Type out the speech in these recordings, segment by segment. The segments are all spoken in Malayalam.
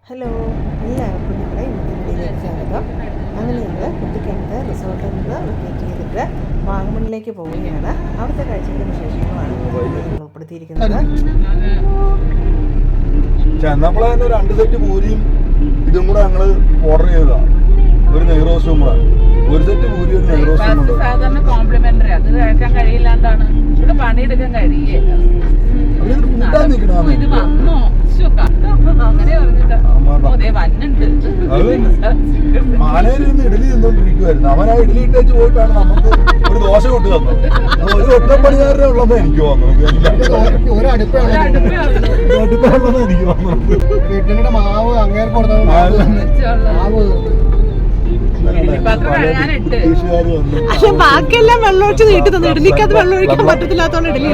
ഹലോ, എല്ലാവർക്കും ഞങ്ങളുടെ ഇന്നത്തെ വീഡിയോയിലേക്ക് സ്വാഗതം. അങ്ങനെ ഞങ്ങൾ കുട്ടിക്കാനത്ത് റിസോർട്ടിൽ നിന്ന് വെക്കേറ്റ് ചെയ്തിട്ട് വാഗമണിലേക്ക് പോവുകയാണ്. അവിടുത്തെ കാഴ്ചകളും വിശേഷങ്ങളുമാണ് ഞങ്ങൾ ഉൾപ്പെടുത്തിയിരിക്കുന്നത്. ചെന്നപ്പോഴെ 2 സെറ്റ് പൂരിയും ഇതും കൂടെ ഞങ്ങൾ ഓർഡർ ചെയ്തതാ. ഒരു നെയ് റോസ്റ്റും കൂടെ, ഒരു സെറ്റ് പൂരി ഒരു നെയ് റോസ്റ്റും കൂടെ. സാധാരണ കോംപ്ലിമെന്ററി അത് കഴിക്കാൻ കഴിയില്ലാണ്ടാണ് ഇവിടെ പണിയെടുക്കാൻ കഴിയില്ല. ഇത് വന്നോ അങ്ങനെ പറഞ്ഞിട്ട് മാനേരിന്ന് ഇഡലി തിന്നോണ്ടിരിക്കുവായിരുന്നു. അവൻ ആ ഇഡലി ഇട്ടേച്ച് പോയിട്ടാണ് നമുക്ക് ഒരു ദോശ കൊണ്ടു തന്നത്. ഒരു ഒറ്റപ്പണിക്കാരനെ ഉള്ളതാ എനിക്ക് തോന്നുന്നത്. ഒരു അടുപ്പുള്ളതാ എനിക്ക് തോന്നുന്നത്. വീട്ടിന്റെ മാവ് അങ്ങേർ കൊടുത്ത മാവ് പക്ഷെ ബാക്കിയെല്ലാം വെള്ളമൊഴിച്ച് നീട്ടി തന്നു. ഇഡലിക്കകത്ത് വെള്ളം ഒഴിക്കാൻ പറ്റത്തില്ലാത്തോണ്ട് ഇഡലി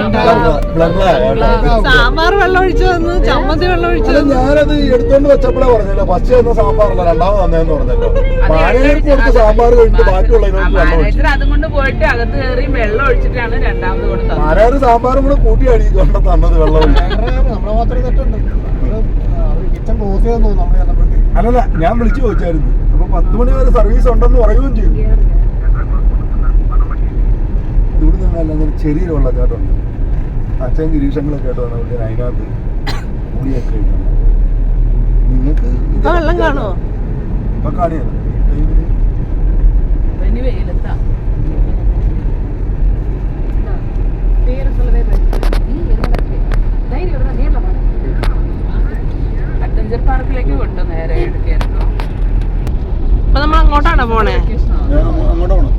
സാമ്പാർ വെള്ളം ഒഴിച്ചു തന്നു, ചമ്മന്തി വെള്ളം ഒഴിച്ചു തന്നു. ഞാനത് എടുത്തോണ്ട് വെച്ചപ്പോഴേ പറഞ്ഞല്ലോ, ഫസ്റ്റ് തന്ന സാമ്പാറല്ല രണ്ടാമത് തന്നേന്ന് പറഞ്ഞല്ലോ. മാനേജർക്ക് കൊടുത്ത് സാമ്പാർ കഴിഞ്ഞിട്ട് ബാക്കിയുള്ളതിനോട് അതുകൊണ്ട് പോയിട്ട് അകത്ത് കയറി വെള്ളം ഒഴിച്ചിട്ടാണ് രണ്ടാമത് കൊടുത്തത്. മാനേജർ സാമ്പാറും കൂടെ കൂട്ടി അടിക്കൊണ്ട് തന്നത് വെള്ളം ഒഴിച്ചു. നമ്മളെ മാത്രമേ തെറ്റുണ്ട്. കിച്ചൺ ക്ലോസ് ചെയ്തെന്ന് തോന്നുന്നു നമ്മൾ ചെന്നപ്പോഴത്തേക്ക്. അല്ലല്ല, ഞാൻ വിളിച്ചു ചോദിച്ചായിരുന്നു. അപ്പൊ 10 മണി വരെ സർവീസ് ഉണ്ടെന്ന് പറയുകയും ചെയ്തു. ഇവിടെ നിന്നല്ല ചെറിയൊരു വെള്ളച്ചാട്ടമുണ്ട്. അച്ഛൻ ഗിരീഷങ്ങളൊക്കെ ആയിട്ട് വന്ന പുള്ളി അതിനകത്ത് പുളിയൊക്കെ ഇട്ടാണ്. നിങ്ങൾക്ക് വെള്ളം കാണുമോ? ഇപ്പൊ കാണിയാണ്. അഡ്വഞ്ചർ പാർക്കിലേക്ക് വിട്ടു നേരെ എടുക്കായിരുന്നു. അപ്പൊ നമ്മൾ അങ്ങോട്ടാണോ പോണേ? അങ്ങോട്ട് പോണം.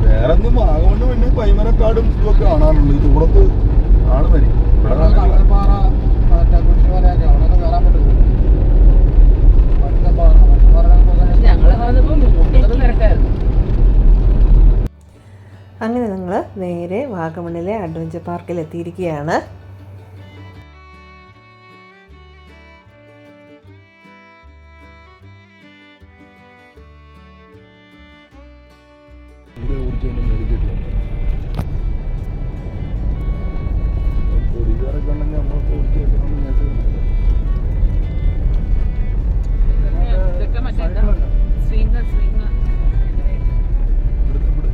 വേറെ ഒന്നും വാഗമണ് പിന്നെ പൈമനക്കാടും ഇതൊക്കെ കാണാനുള്ളൂ. ഈ ദൂരത്ത് ആണ് വരി. കടൽപ്പാറ കുരിശുമലയൊക്കെ അവിടെ കയറാൻ പറ്റുന്നു. ഞങ്ങള് വന്നപ്പോ 30 തിരക്കായിരുന്നു. അങ്ങനെ ഞങ്ങൾ നേരെ വാഗമണിലെ അഡ്വഞ്ചർ പാർക്കിൽ എത്തിയിരിക്കുകയാണ്.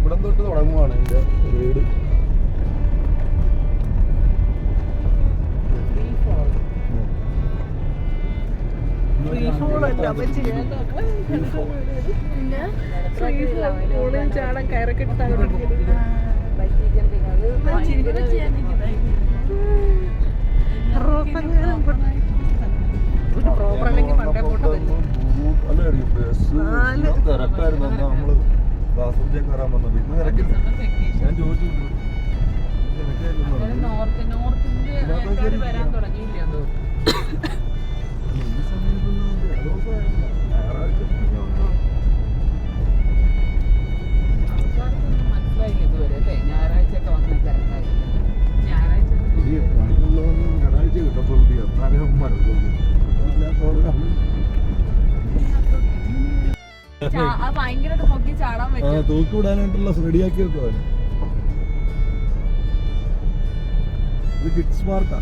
ഇവിടം തൊട്ട് തുടങ്ങുവാണ് എന്റെ വീട്. തിരക്കായിരുന്നു നമ്മള് കാസർഗോഡ് കയറാൻ വന്നത്. ഇന്ന് തിരക്കില്ല. ഞാൻ ചോദിച്ചു വരാൻ തുടങ്ങിയില്ല. മനസ്സിലായില്ല ഇതുവരെ അല്ലേ? ഞായറാഴ്ച ഒക്കെ വന്ന് തിരക്കായില്ല. ഞായറാഴ്ച കിട്ടപ്പോൾ തൂക്കി വിടാനായിട്ടുള്ള റെഡിയാക്കി വെക്കുവാൻ. ഇത് കിഡ്സ് പാർക്കാ.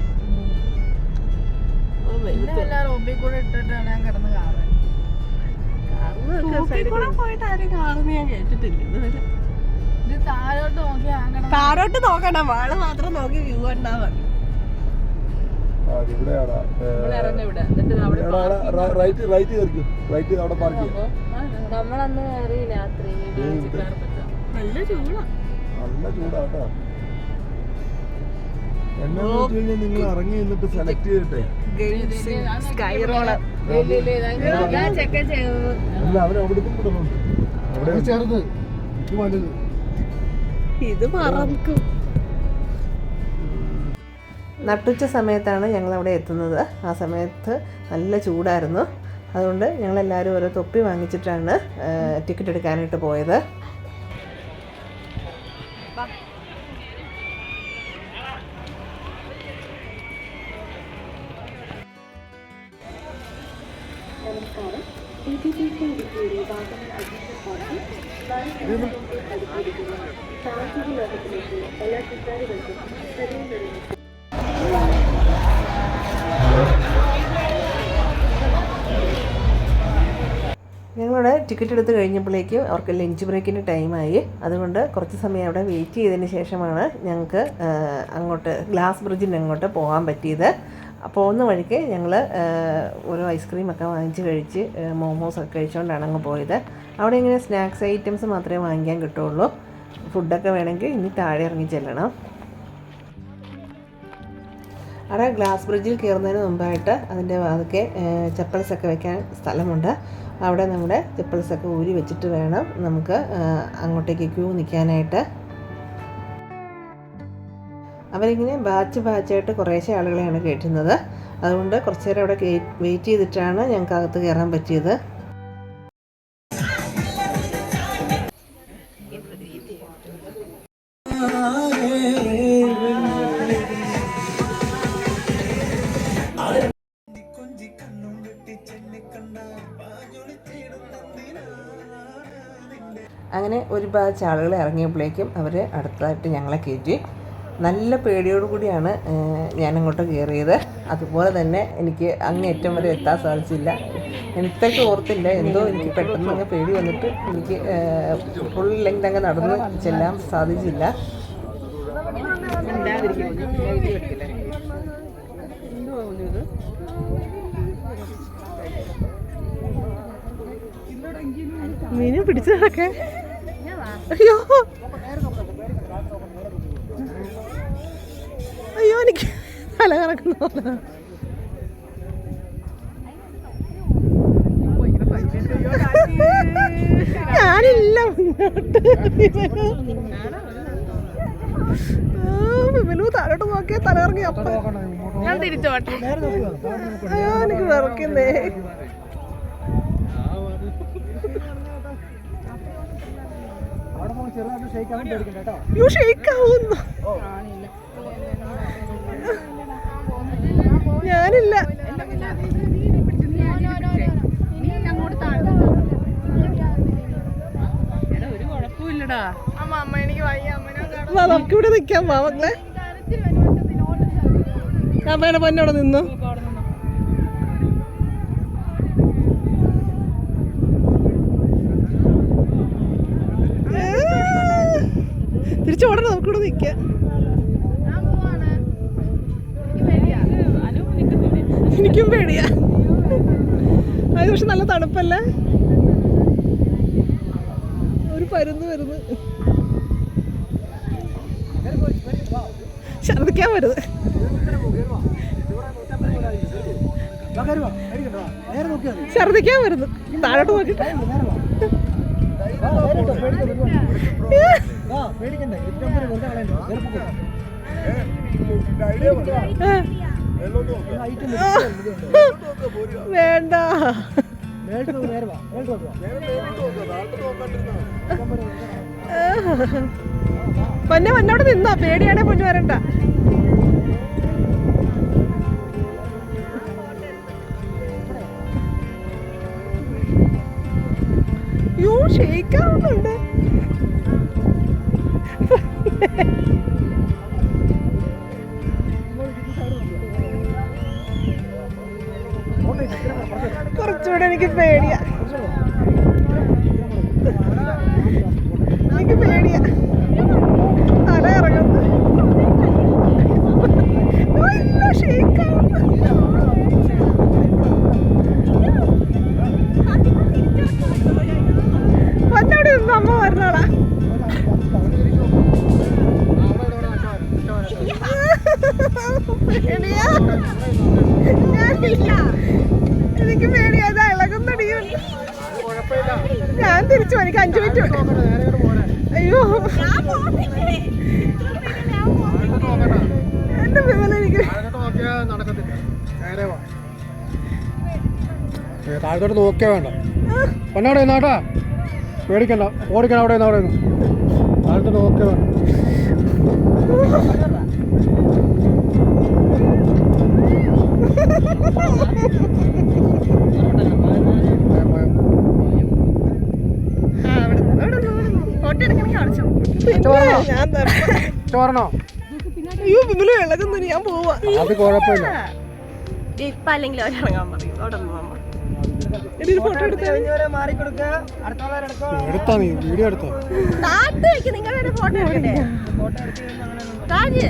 താരോട്ട് നോക്കണം, വാള് മാത്രം നോക്കി വ്യൂ ഉണ്ടാവാൻ. റൈറ്റ് കയറിക്കും. റൈറ്റ് അവിടെ പാർക്ക് ചെയ്യാം. നമ്മളന്ന് കയറി രാത്രി നല്ല ചൂടാ. നല്ല ചൂടാട്ടോ. എന്നാന്ന് വെച്ച് കഴിഞ്ഞാൽ നിങ്ങൾ ഇറങ്ങി നിന്നിട്ട് സെലക്ട് ചെയ്തിട്ടെ. അല്ല, അവരവിടേക്കും വിടുന്നുണ്ട്. അവിടെ ചെറുത് ഇത് വലുത്. ഇത് പറക്കും. നട്ടുച്ച സമയത്താണ് ഞങ്ങളവിടെ എത്തുന്നത്. ആ സമയത്ത് നല്ല ചൂടായിരുന്നു. അതുകൊണ്ട് ഞങ്ങളെല്ലാവരും ഓരോ തൊപ്പി വാങ്ങിച്ചിട്ടാണ് ടിക്കറ്റ് എടുക്കാനായിട്ട് പോയത്. ടിക്കറ്റ് എടുത്ത് കഴിഞ്ഞപ്പോഴേക്കും അവർക്ക് ലഞ്ച് ബ്രേക്കിൻ്റെ ടൈമായി. അതുകൊണ്ട് കുറച്ച് സമയം അവിടെ വെയിറ്റ് ചെയ്തതിന് ശേഷമാണ് ഞങ്ങൾക്ക് അങ്ങോട്ട് ഗ്ലാസ് ബ്രിഡ്ജിന് അങ്ങോട്ട് പോകാൻ പറ്റിയത്. പോകുന്ന വഴിക്ക് ഞങ്ങൾ ഓരോ ഐസ്ക്രീമൊക്കെ വാങ്ങിച്ച് കഴിച്ച് മോമോസൊക്കെ കഴിച്ചുകൊണ്ടാണ് അങ്ങ് പോയത്. അവിടെ ഇങ്ങനെ സ്നാക്സ് ഐറ്റംസ് മാത്രമേ വാങ്ങിക്കാൻ കിട്ടുള്ളൂ. ഫുഡൊക്കെ വേണമെങ്കിൽ ഇനി താഴെ ഇറങ്ങി ചെല്ലണം. അവിടെ ഗ്ലാസ് ബ്രിഡ്ജിൽ കയറുന്നതിന് മുമ്പായിട്ട് അതിൻ്റെ അതൊക്കെ ചപ്പൽസൊക്കെ വെക്കാൻ സ്ഥലമുണ്ട്. അവിടെ നമ്മുടെ ചപ്പൽസൊക്കെ ഊരി വെച്ചിട്ട് വേണം നമുക്ക് അങ്ങോട്ടേക്ക് ക്യൂ നിൽക്കാനായിട്ട്. അവരിങ്ങനെ ബാച്ചായിട്ട് കുറേശ്ശെ ആളുകളെയാണ് കയറ്റുന്നത്. അതുകൊണ്ട് കുറച്ച് നേരം അവിടെ വെയിറ്റ് ചെയ്തിട്ടാണ് ഞങ്ങൾക്ക് അകത്ത് കയറാൻ പറ്റിയത്. അങ്ങനെ ഒരു ബാച്ച് ആളുകൾ ഇറങ്ങിയപ്പോഴേക്കും അവർ അടുത്തായിട്ട് ഞങ്ങളെ കയറ്റി. നല്ല പേടിയോടു കൂടിയാണ് ഞാനങ്ങോട്ട് കയറിയത്. അതുപോലെ തന്നെ എനിക്ക് അങ്ങേറ്റം വരെ എത്താൻ സാധിച്ചില്ല. എനിക്കൊക്കെ ഓർത്തില്ല, എന്തോ എനിക്ക് പെട്ടെന്ന് അങ്ങ് പേടി വന്നിട്ട് എനിക്ക് ഫുൾ ലെങ്ത് അങ്ങ് നടന്ന് ചെല്ലാൻ സാധിച്ചില്ല. മീനെ പിടിച്ചു നടക്കേ. അയ്യോ അയ്യോ എനിക്ക് തല കറക്കുന്നു. ഞാനില്ല മുന്നോട്ട്. വിമലു താഴോട്ട് നോക്കിയാൽ തല കറങ്ങി. അപ്പം ഞാൻ തിരിച്ചോട്ടെ. അയ്യോ എനിക്ക് വിറക്കുന്നേ. ഞാനില്ല. ഒരു കുഴപ്പമില്ലടാ. നമുക്കിവിടെ നിൽക്കാം മക്കളെ. അമ്മയുടെ പൊന്നോടെ നിന്നു. തിരിച്ചോടണം, നമുക്കിവിടെ നിൽക്കാം. എനിക്കും പേടിയാ. അത് പക്ഷെ നല്ല തണുപ്പല്ലേ. ഒരു പരുന്ന് വരുന്നു. ഛർദിക്കാൻ വരുന്നത്. ഛർദിക്കാൻ വരുന്നു. താഴോട്ട് നോക്കിട്ട് വേണ്ട. പൊന്നോട് നിന്നോ, പേടിയാണെ പൊന്നു വരണ്ട. യോ ഷെയ്ക്കാവുന്നുണ്ട്. കുറച്ചുകൂടെ എനിക്ക് പേടിയാ. എനിക്ക് പേടിയാ. തല ഇറങ്ങുന്നു. പൊന്നോട് നിന്ന് അമ്മ പറഞ്ഞോളാ. പേടിയാ. ഞാനില്ല, എനിക്ക് പേടിയാ. ഇളകുന്നടിയുണ്ട്. ഞാൻ തിരിച്ചു. എനിക്ക് 5 മിനിറ്റ്. അയ്യോ എന്റെ വിമല, എനിക്ക് താഴത്തോട്ട് നോക്കിയാ വേണ്ട. പൊന്നോടെ നാട്ടാ പേടിക്കണ്ട, ഓടിക്കണം. അവിടെ അവിടെ താഴത്തോട്ട് നോക്കിയാ വേണ്ട. ചോരണോ? അയ്യോ വിമല ഇളകുന്നു. ഞാൻ പോവാ. അത് കുഴപ്പമില്ല. ഇപ്പൊ അല്ലെങ്കിൽ അവരിറങ്ങാൻ പറയും. അവിടെ ഫോട്ടോ എടുത്താ നീ വീഡിയോ എടുത്തോ നിങ്ങളുടെ ഫോട്ടോ എടുക്കണ്ടേ താജ്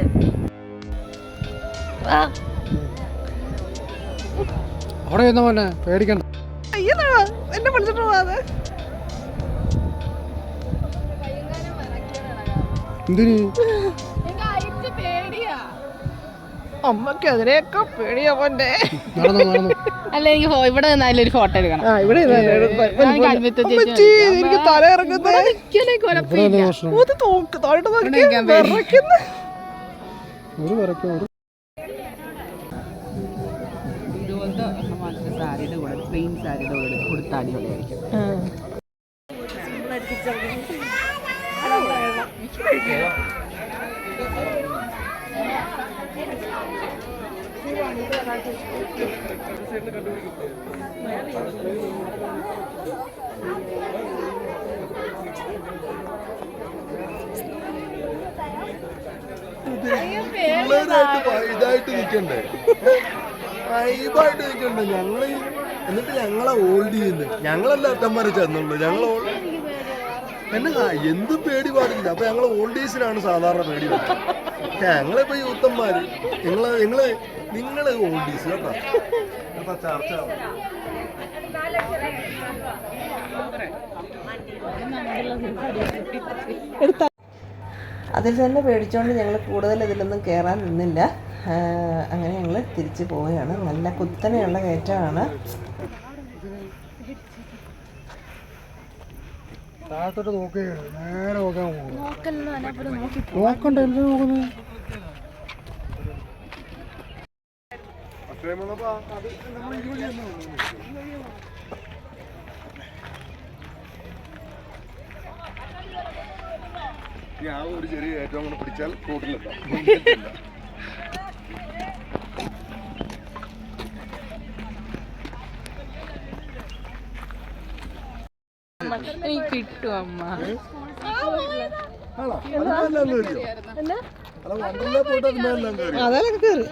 അവിടെ ഇരുന്ന മോനെ പേടിക്കണ്ട അയ്യോ എന്നെ വിളിച്ചിട്ട് പോവാതെ എന്തിന് അമ്മക്ക് അതിനെയൊക്കെ പേടിയാ പോണ്ടേ നടന്നു അല്ല എനിക്ക് ഇവിടെ നിന്നാലും ഒരു ഫോട്ടോ എടുക്കണം ആ ഇവിടെ എനിക്ക് തല ഇറങ്ങുന്നത് താഴോട്ട് നോക്കി വിറയ്ക്കുന്നു. ഒരു വിറയ്ക്കും ഒരു ഇതുപോലത്തെ സാരിയുടെ കൂടെ പ്ലെയിൻ സാരിയുടെ കൂടെ കൊടുത്താൽ അടിപൊളിയായിരിക്കും. ഇതായിട്ട് നിൽക്കണ്ടേ വൈബായിട്ട് നിൽക്കണ്ടേ ഞങ്ങള് എന്നിട്ട് ഞങ്ങളെ ഹോൾഡ് ചെയ്യുന്നത് ഞങ്ങളല്ല അട്ടന്മാരെ ചെന്നുള്ളൂ ഞങ്ങൾ എന്നെ എന്ത് പേടി പാടില്ല അപ്പൊ ഞങ്ങള് ഓൾഡീസിനാണ് സാധാരണ പേടി വരുന്നത് ഞങ്ങളിപ്പോ യൂത്തന്മാര് നിങ്ങള് ഓൾഡീസ് കേട്ടോ ചർച്ച അതിൽ തന്നെ പേടിച്ചുകൊണ്ട് ഞങ്ങൾ കൂടുതൽ ഇതിലൊന്നും കയറാൻ നിന്നില്ല. അങ്ങനെ ഞങ്ങൾ തിരിച്ചു പോവുകയാണ്. നല്ല കുത്തനെയുള്ള കയറ്റമാണ്. താഴത്തോട്ട് നോക്കി നേരെ നോക്കാൻ നോക്കണ്ട എന്ത് നോക്കുന്നത് ഞാൻ ഒരു ചെറിയ ഏറ്റവും കൂടെ പിടിച്ചാൽ റോഡിലെത്താം. എനിക്ക് കിട്ടും അമ്മ. അതെല്ലാം കയറി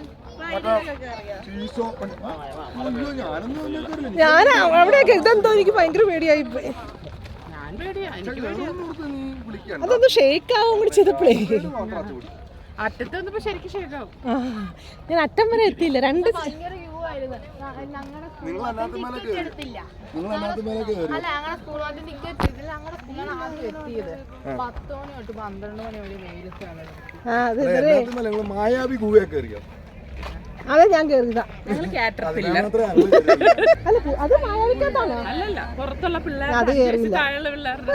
ഞാൻ അവിടെയൊക്കെ ഇതെന്തോ എനിക്ക് ഭയങ്കര പേടിയായി പോയി. അതൊന്ന് ഷെയ്ക്ക് ആവും കൂടി ചെയ്തപ്പോഴേ അറ്റത്ത് വന്നപ്പോ ശരിക്കും ഷേക്കാവും. ഞാൻ അറ്റം വരെ എത്തിയില്ല. രണ്ട് മായാവി ഗുഹയൊക്കെ അറിയാം. അതെ ഞാൻ കേറിയതാ. അത് മായാവിക്കകത്താണോ? അല്ലല്ല, പുറത്തുള്ള പിള്ളേർ അത് കേറിയില്ല. പിള്ളേരുടെ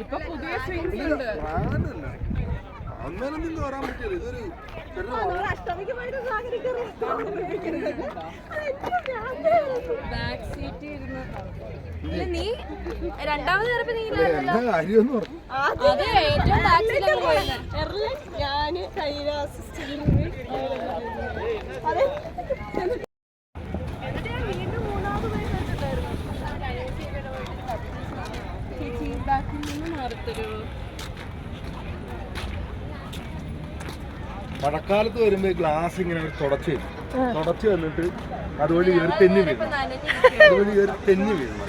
ഇപ്പൊ പുതിയ സ്വിങ്സ് ഉണ്ട്. അങ്ങനൊന്നും കയറാൻ പറ്റില്ല. ഇതൊരു ബാക്ക് സീറ്റ് ഇരുന്ന് നീ രണ്ടാമത് കയറിയപ്പോ നീ കാര്യമെന്ന് പറഞ്ഞു. അതെ ഏറ്റവും ബാക്ക് സീറ്റിലാണ് പോയത്. ഞാന് കൈലാസ് മഴക്കാലത്ത് വരുമ്പോ ഗ്ലാസ് ഇങ്ങനെ തുടച്ച് വന്നിട്ട് അതുവഴി തെന്നി വീഴും.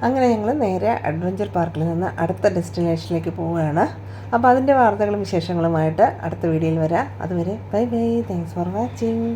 അങ്ങനെ ഞങ്ങൾ നേരെ അഡ്വഞ്ചർ പാർക്കിൽ നിന്ന് അടുത്ത ഡെസ്റ്റിനേഷനിലേക്ക് പോവുകയാണ്. അപ്പോൾ അതിൻ്റെ വാർത്തകളും വിശേഷങ്ങളുമായിട്ട് അടുത്ത വീഡിയോയിൽ വരാം. അതുവരെ bye bye. Thanks for watching.